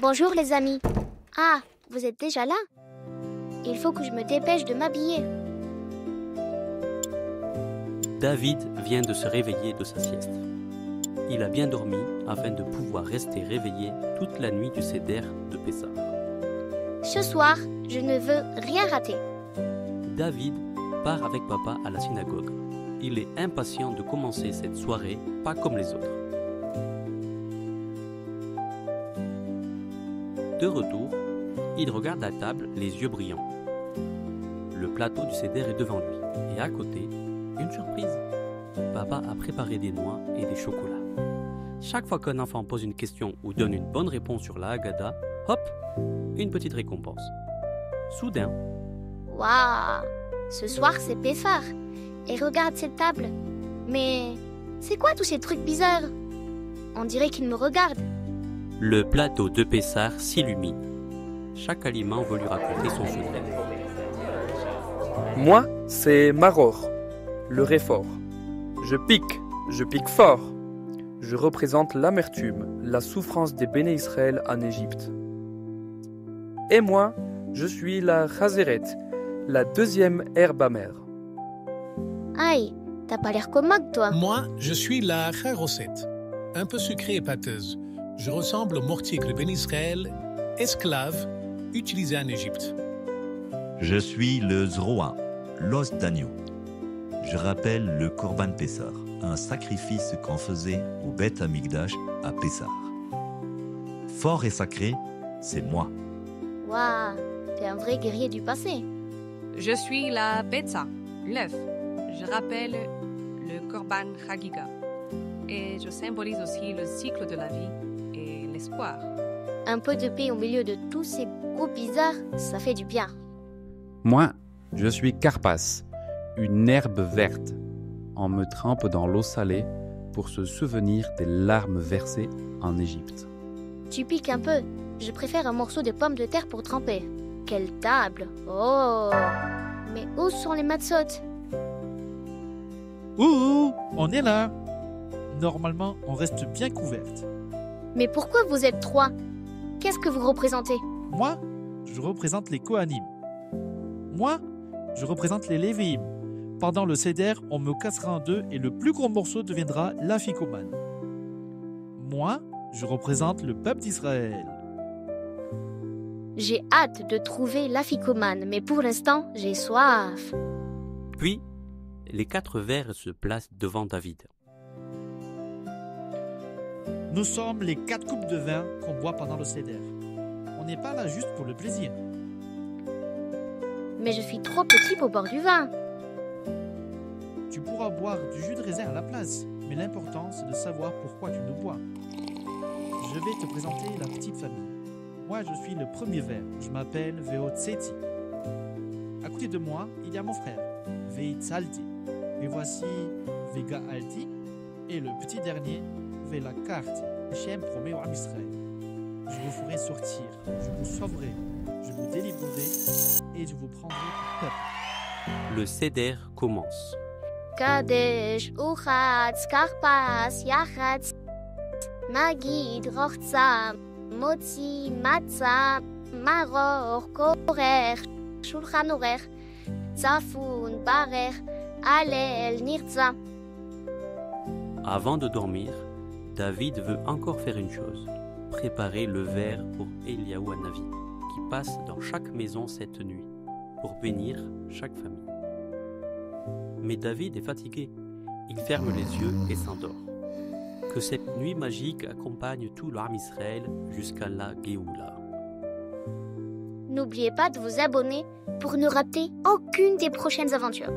Bonjour les amis. Ah, vous êtes déjà là? Il faut que je me dépêche de m'habiller. David vient de se réveiller de sa sieste. Il a bien dormi afin de pouvoir rester réveillé toute la nuit du Seder de Pessah. Ce soir, je ne veux rien rater. David part avec papa à la synagogue. Il est impatient de commencer cette soirée, pas comme les autres. De retour, il regarde à table les yeux brillants. Le plateau du Seder est devant lui et à côté, une surprise. Papa a préparé des noix et des chocolats. Chaque fois qu'un enfant pose une question ou donne une bonne réponse sur la Haggadah, hop, une petite récompense. Soudain, Waouh! Ce soir, c'est Pessah. Et regarde cette table. Mais c'est quoi tous ces trucs bizarres? On dirait qu'ils me regardent. le plateau de Pessah s'illumine. Chaque aliment veut lui raconter son secret. Moi, c'est Maror, le réfort. Je pique fort. Je représente l'amertume, la souffrance des béné Israël en Égypte. Et moi, je suis la Chazeret, la deuxième herbe amère. Aïe, t'as pas l'air commode, toi. Moi, je suis la Charoset, un peu sucrée et pâteuse. Je ressemble au mortier que le Ben Israël, esclave, utilisait en Égypte. Je suis le Zroa, l'os d'agneau. Je rappelle le Korban Pessah, un sacrifice qu'on faisait au Beth Amikdash à Pessah. Fort et sacré, c'est moi. Waouh, t'es un vrai guerrier du passé. Je suis la Betsa, l'œuf. Je rappelle le Korban Chagiga. Et je symbolise aussi le cycle de la vie et l'espoir. Un peu de paix au milieu de tous ces groupes bizarres, ça fait du bien. Moi, je suis Karpas, une herbe verte. On me trempe dans l'eau salée pour se souvenir des larmes versées en Égypte. Tu piques un peu. Je préfère un morceau de pomme de terre pour tremper. Quelle table! Oh! Mais où sont les matzot? Ouh, on est là. Normalement, on reste bien couverte. Mais pourquoi vous êtes trois? Qu'est-ce que vous représentez? Moi, je représente les Kohanim. Moi, je représente les Lévi'im. Pendant le Seder, on me cassera en deux et le plus gros morceau deviendra l'afikoman. Moi, je représente le peuple d'Israël. J'ai hâte de trouver l'afikoman, mais pour l'instant, j'ai soif. Puis, les 4 verres se placent devant David. Nous sommes les 4 coupes de vin qu'on boit pendant le Seder. On n'est pas là juste pour le plaisir. Mais je suis trop petit pour boire du vin. Tu pourras boire du jus de raisin à la place, mais l'important c'est de savoir pourquoi tu le bois. Je vais te présenter la petite famille. Moi je suis le premier verre, je m'appelle Veo Tseti. À côté de moi, il y a mon frère, Veit Salti. Et voici Vega Alti et le petit dernier, Vela Karti. Hachem promet au Am Israël. Je vous ferai sortir, je vous sauverai, je vous délivrerai et je vous prendrai pour peuple. Le Seder commence. Kadesh, Uchatz, Karpas, Yachatz, Magid, Rochza, Motzi, Matza, Maror, Korer, Shulchan Orer, Tzafun, Barer, Alel, Nirza. Avant de dormir, David veut encore faire une chose, préparer le verre pour Eliaou Hanavi, qui passe dans chaque maison cette nuit, pour bénir chaque famille. Mais David est fatigué, il ferme les yeux et s'endort. Que cette nuit magique accompagne tout l'Am Israël jusqu'à la Géoula. N'oubliez pas de vous abonner pour ne rater aucune des prochaines aventures.